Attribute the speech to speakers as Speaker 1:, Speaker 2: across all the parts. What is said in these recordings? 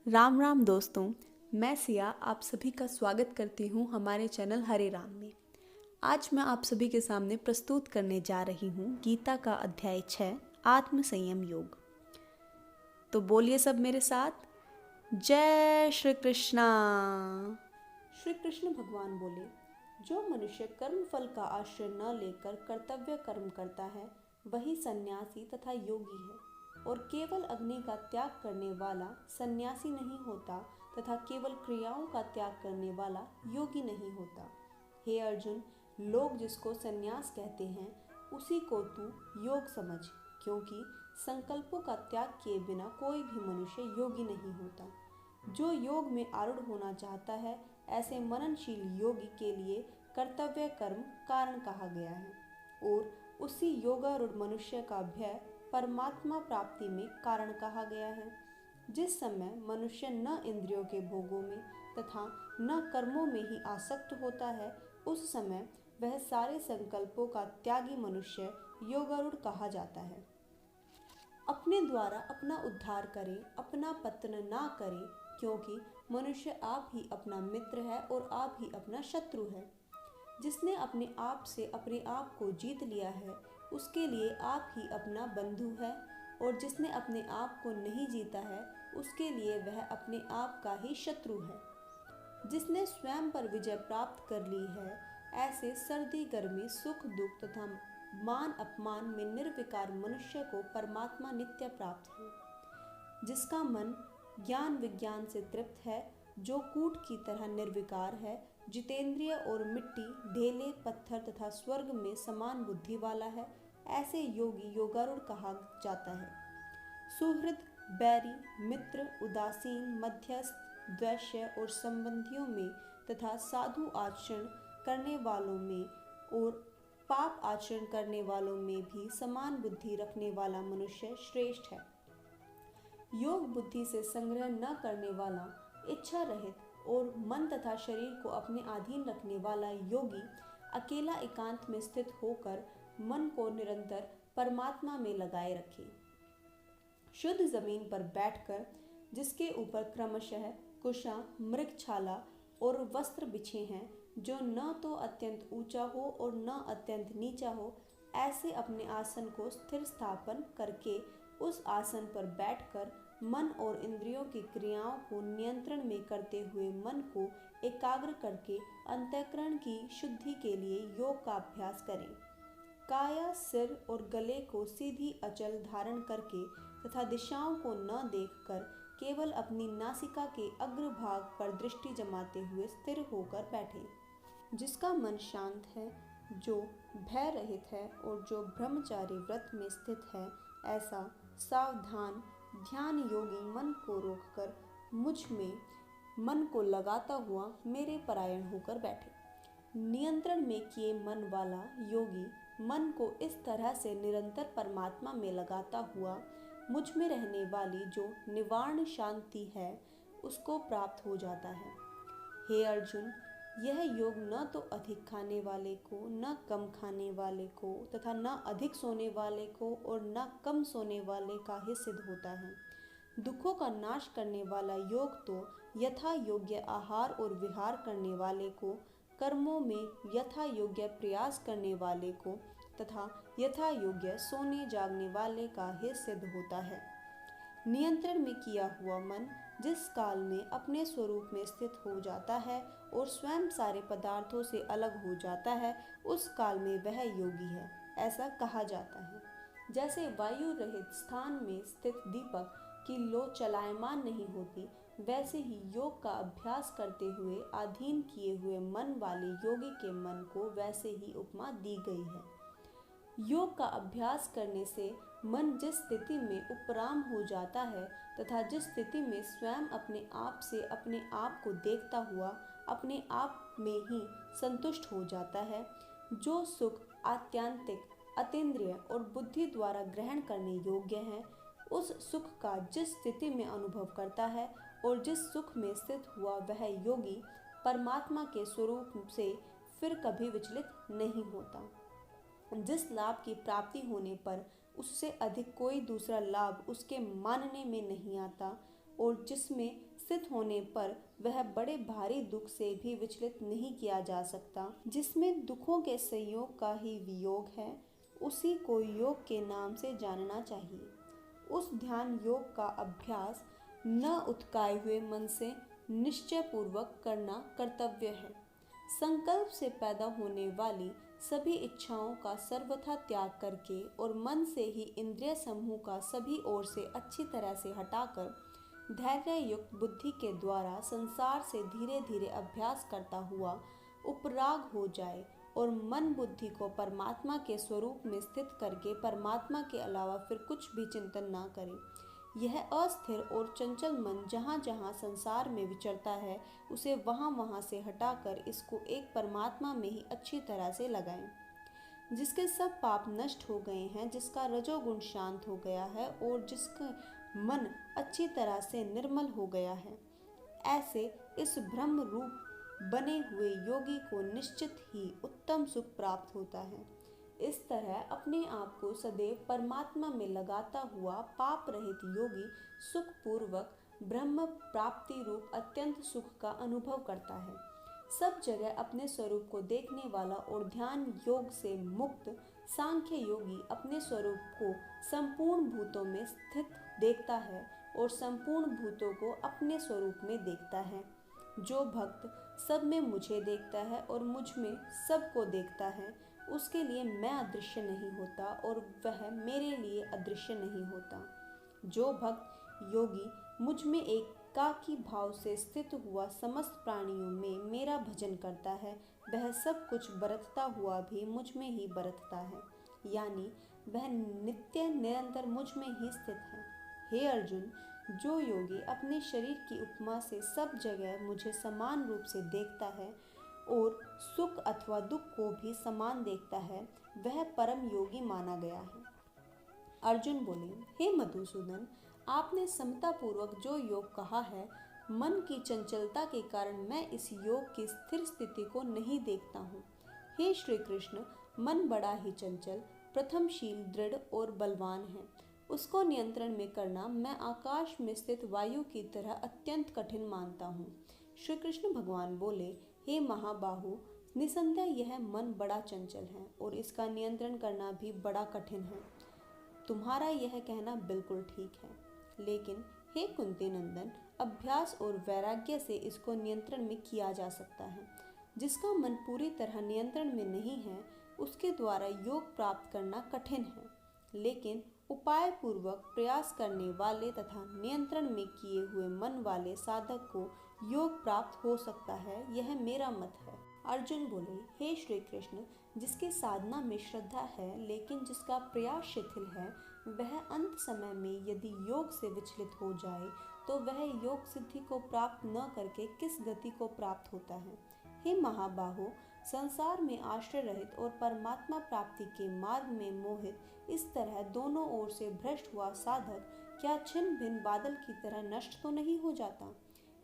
Speaker 1: राम राम दोस्तों, मैं सिया आप सभी का स्वागत करती हूँ हमारे चैनल हरे राम में। आज मैं आप सभी के सामने प्रस्तुत करने जा रही हूँ गीता का अध्याय 6 आत्म संयम योग। तो बोलिए सब मेरे साथ, जय श्री कृष्णा। श्री कृष्ण भगवान बोले, जो मनुष्य कर्म फल का आश्रय न लेकर कर्तव्य कर्म करता है वही सन्यासी तथा योगी है, और केवल अग्नि का त्याग करने वाला सन्यासी नहीं होता तथा केवल क्रियाओं का त्याग करने वाला योगी नहीं होता। हे अर्जुन, लोग जिसको सन्यास कहते हैं उसी को तू योग समझ, क्योंकि संकल्पों का त्याग किए बिना कोई भी मनुष्य योगी नहीं होता। जो योग में आरूढ़ होना चाहता है ऐसे मननशील योगी के लिए कर्तव्य कर्म कारण कहा गया है, और उसी योगारूढ़ मनुष्य का भय परमात्मा प्राप्ति में कारण कहा गया है। जिस समय मनुष्य न इंद्रियों के भोगों में तथा न कर्मों में ही आसक्त होता है, उस समय वह सारे संकल्पों का त्यागी मनुष्य योगारूढ़ कहा जाता है। अपने द्वारा अपना उद्धार करे, अपना पतन ना करे, क्योंकि मनुष्य आप ही अपना मित्र है और आप ही अपना शत्रु है। जिसने अपने आप से अपने आप को जीत लिया है उसके लिए आप ही अपना बंधु है, और जिसने अपने आप को नहीं जीता है उसके लिए वह अपने आप का ही शत्रु है। जिसने स्वयं पर विजय प्राप्त कर ली है ऐसे सर्दी गर्मी सुख दुख तथा मान अपमान में निर्विकार मनुष्य को परमात्मा नित्य प्राप्त है। जिसका मन ज्ञान विज्ञान से तृप्त है, जो कूट की तरह निर्विकार है, जितेंद्रिय और मिट्टी ढेले पत्थर तथा स्वर्ग में समान बुद्धि वाला है, ऐसे योगी योगारूढ़ कहा जाता है। सुहृद, बैरी, मित्र, उदासीन, मध्यस्थ, द्वैष्य और संबंधियों में तथा साधु आचरण करने वालों में और पाप आचरण करने वालों में भी समान बुद्धि रखने वाला मनुष्य श्रेष्ठ है। योग बुद्धि से संग्रह न करने वाला, इच्छा रहित और मन तथा शरीर को अपने अधीन रखने वाला योगी अकेला एकांत में स्थित होकर मन को निरंतर परमात्मा में लगाए रखे। शुद्ध जमीन पर बैठकर, जिसके ऊपर क्रमशः कुशा, मृगछाला और वस्त्र बिछे हैं, जो न तो अत्यंत ऊंचा हो और न अत्यंत नीचा हो, ऐसे अपने आसन को स्थिर स्थापन करके उस आसन पर बैठकर मन और इंद्रियों की क्रियाओं को नियंत्रण में करते हुए मन को एकाग्र करके अंतःकरण की शुद्धि के लिए योग का अभ्यास करें। काया, सिर और गले को सीधी अचल धारण करके तथा दिशाओं को न देखकर केवल अपनी नासिका के अग्रभाग पर दृष्टि जमाते हुए स्थिर होकर बैठें। जिसका मन शांत है, जो भय रहित है और जो ब्रह्मचारी व्रत में स्थित है, ऐसा सावधान ध्यान योगी मन को रोककर मुझ में मन को लगाता हुआ मेरे परायण होकर बैठे। नियंत्रण में किए मन वाला योगी मन को इस तरह से निरंतर परमात्मा में लगाता हुआ मुझ में रहने वाली जो निवारण शांति है उसको प्राप्त हो जाता है। हे अर्जुन, यह योग न तो अधिक खाने वाले को, न कम खाने वाले को तथा न अधिक सोने वाले को और न कम सोने वाले का ही सिद्ध होता है। दुखों का नाश करने वाला योग तो यथा योग्य आहार और विहार करने वाले को, कर्मों में यथा योग्य प्रयास करने वाले को तथा यथा योग्य सोने जागने वाले का ही सिद्ध होता है। नियंत्रण में किया हुआ मन जिस काल में अपने स्वरूप में स्थित हो जाता है और स्वयं सारे पदार्थों से अलग हो जाता है, उस काल में वह योगी है, ऐसा कहा जाता है। जैसे वायु रहित स्थान में स्थित दीपक की लौ चलायमान नहीं होती, वैसे ही योग का अभ्यास करते हुए अधीन किए हुए मन वाले योगी के मन को वैसे ही उपमा दी गई है। योग का अभ्यास करने से मन जिस स्थिति में उपराम हो जाता है तथा जिस स्थिति में स्वयं अपने आप से अपने आप को देखता हुआ अपने आप में ही संतुष्ट हो जाता है, जो सुख आत्यांतिक, अतीन्द्रिय और बुद्धि द्वारा ग्रहण करने योग्य है, उस सुख का जिस स्थिति में अनुभव करता है और जिस सुख में स्थित हुआ वह योगी परमात्मा के स्वरूप से फिर कभी विचलित नहीं होता। जिस लाभ की प्राप्ति होने पर उससे अधिक कोई दूसरा लाभ उसके मानने में नहीं आता और जिसमें स्थित होने पर वह बड़े भारी दुख से भी विचलित नहीं किया जा सकता। जिसमें दुखों के संयोग का ही वियोग है, उसी को योग के नाम से जानना चाहिए। उस ध्यान योग का अभ्यास न उत्काय हुए मन से निश्चय पूर्वक करना कर्तव्य है। संकल्प से पैदा होने वाली सभी इच्छाओं का सर्वथा त्याग करके और मन से ही इंद्रिय समूह का सभी ओर से अच्छी तरह से हटाकर धैर्य युक्त बुद्धि के द्वारा संसार से धीरे धीरे अभ्यास करता हुआ उपराग हो जाए और मन बुद्धि को परमात्मा के स्वरूप में स्थित करके परमात्मा के अलावा फिर कुछ भी चिंतन ना करे। यह अस्थिर और चंचल मन जहाँ जहाँ संसार में विचरता है, उसे वहाँ वहाँ से हटाकर इसको एक परमात्मा में ही अच्छी तरह से लगाएं, जिसके सब पाप नष्ट हो गए हैं, जिसका रजोगुण शांत हो गया है और जिसका मन अच्छी तरह से निर्मल हो गया है। ऐसे इस ब्रह्म रूप बने हुए योगी को निश्चित ही उत्तम सुख प्राप्त होता है। इस तरह अपने आप को सदैव परमात्मा में लगाता हुआ पाप रहित योगी सुख पूर्वक ब्रह्म प्राप्ति रूप अत्यंत सुख का अनुभव करता है। सब जगह अपने स्वरूप को देखने वाला और ध्यान योग से मुक्त सांख्य योगी अपने स्वरूप को संपूर्ण भूतों में स्थित देखता है और संपूर्ण भूतों को अपने स्वरूप में देखता है। जो भक्त सब में मुझे देखता है और मुझ में सबको देखता है, उसके लिए मैं अदृश्य नहीं होता और वह मेरे लिए अदृश्य नहीं होता। जो भक्त योगी मुझ में एकाकी भाव से स्थित हुआ समस्त प्राणियों में मेरा भजन करता है, वह सब कुछ बरतता हुआ भी मुझ में ही बरतता है, यानी वह नित्य निरंतर मुझ में ही स्थित है। हे अर्जुन, जो योगी अपने शरीर की उपमा से सब जगह मुझे समान रूप से देखता है और सुख अथवा दुख को भी समान देखता है, वह परम योगी माना गया है। अर्जुन बोले, हे मधुसूदन, आपने समता पूर्वक जो योग कहा है, मन की चंचलता के कारण मैं इस योग की स्थिर स्थिति को नहीं देखता हूँ। हे श्री कृष्ण, मन बड़ा ही चंचल, प्रथमशील, दृढ़ और बलवान है। उसको नियंत्रण में करना मैं आकाश में स्थित वायु की तरह अत्यंत कठिन मानता हूँ। श्री कृष्ण भगवान बोले, हे महाबाहु, निसंदेह यह मन बड़ा चंचल है और इसका नियंत्रण करना भी बड़ा कठिन है। तुम्हारा यह कहना बिल्कुल ठीक है, लेकिन हे कुंती नंदन, अभ्यास और वैराग्य से इसको नियंत्रण में किया जा सकता है। जिसका मन पूरी तरह नियंत्रण में नहीं है, उसके द्वारा योग प्राप्त करना कठिन है, लेकिन उपाय पूर्वक प्रयास करने वाले तथा नियंत्रण में किए हुए मन वाले साधक को योग प्राप्त हो सकता है, यह मेरा मत है। अर्जुन बोले, हे श्री कृष्ण, जिसकी साधना में श्रद्धा है लेकिन जिसका प्रयास शिथिल है, वह अंत समय में यदि योग से विचलित हो जाए तो वह योग सिद्धि को प्राप्त न करके किस गति को प्राप्त होता है। हे महाबाहो, संसार में आश्रय रहित और परमात्मा प्राप्ति के मार्ग में मोहित इस तरह दोनों ओर से भ्रष्ट हुआ साधक क्या छिन्न भिन्न बादल की तरह नष्ट तो नहीं हो जाता।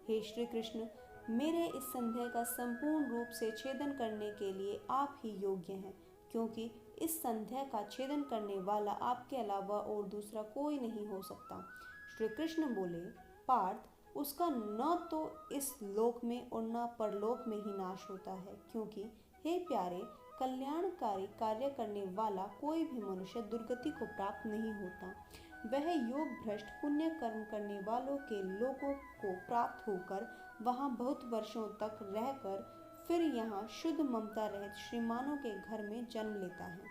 Speaker 1: हे श्री कृष्ण, मेरे इस संदेह का संपूर्ण रूप से छेदन करने के लिए आप ही योग्य हैं, क्योंकि इस संदेह का छेदन करने वाला आपके अलावा और दूसरा कोई नहीं हो सकता। श्री कृष्ण बोले, पार्थ, उसका न तो इस लोक में और न परलोक में ही नाश होता है, क्योंकि हे प्यारे, कल्याणकारी कार्य करने वाला कोई भी मनुष्य दुर्गति को प्राप्त नहीं होता। वह योग भ्रष्ट पुण्य कर्म करने वालों के लोगों को प्राप्त होकर वहाँ बहुत वर्षों तक रहकर फिर यहाँ शुद्ध ममता रहित श्रीमानों के घर में जन्म लेता है,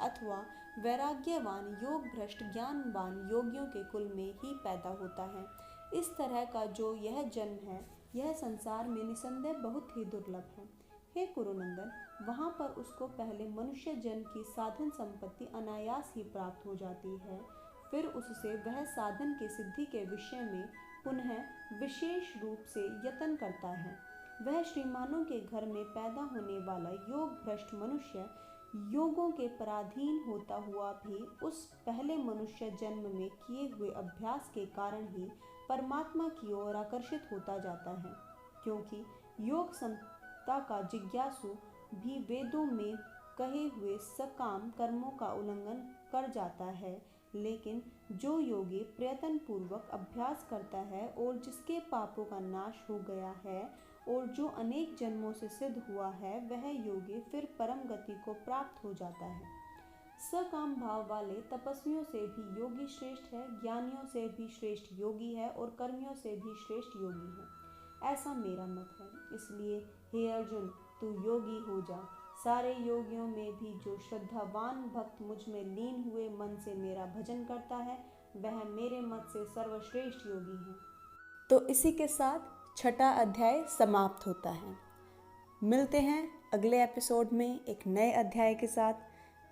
Speaker 1: अथवा वैराग्यवान योग भ्रष्ट ज्ञानवान योगियों के कुल में ही पैदा होता है। इस तरह का जो यह जन्म है, यह संसार में निसंदेह बहुत ही दुर्लभ है। हे कुरुनंदन, वहाँ पर उसको पहले मनुष्य जन्म की साधन संपत्ति अनायास ही प्राप्त हो जाती है, फिर उससे वह साधन की सिद्धि के विषय में पुनः विशेष रूप से यत्न करता है। वह श्रीमानों के घर में पैदा होने वाला योग भ्रष्ट मनुष्य योगों के पराधीन होता हुआ भी उस पहले मनुष्य जन्म में किए हुए अभ्यास के कारण ही परमात्मा की ओर आकर्षित होता जाता है, क्योंकि योग समता का जिज्ञासु भी वेदों में कहे हुए सकाम कर्मों का उल्लंघन कर जाता है, लेकिन जो योगी प्रयत्न पूर्वक अभ्यास करता है और जिसके पापों का नाश हो गया है और जो अनेक जन्मों से सिद्ध हुआ है, वह योगी फिर परम गति को प्राप्त हो जाता है। सकाम भाव वाले तपस्वियों से भी योगी श्रेष्ठ है, ज्ञानियों से भी श्रेष्ठ योगी है और कर्मियों से भी श्रेष्ठ योगी है, ऐसा मेरा मत है। इसलिए हे अर्जुन, तू योगी हो जा। सारे योगियों में भी जो श्रद्धावान भक्त मुझ में लीन हुए मन से मेरा भजन करता है, वह मेरे मत से सर्वश्रेष्ठ योगी है। तो इसी के साथ छठा अध्याय समाप्त होता है। मिलते हैं अगले एपिसोड में एक नए अध्याय के साथ।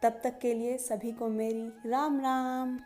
Speaker 1: तब तक के लिए सभी को मेरी राम राम।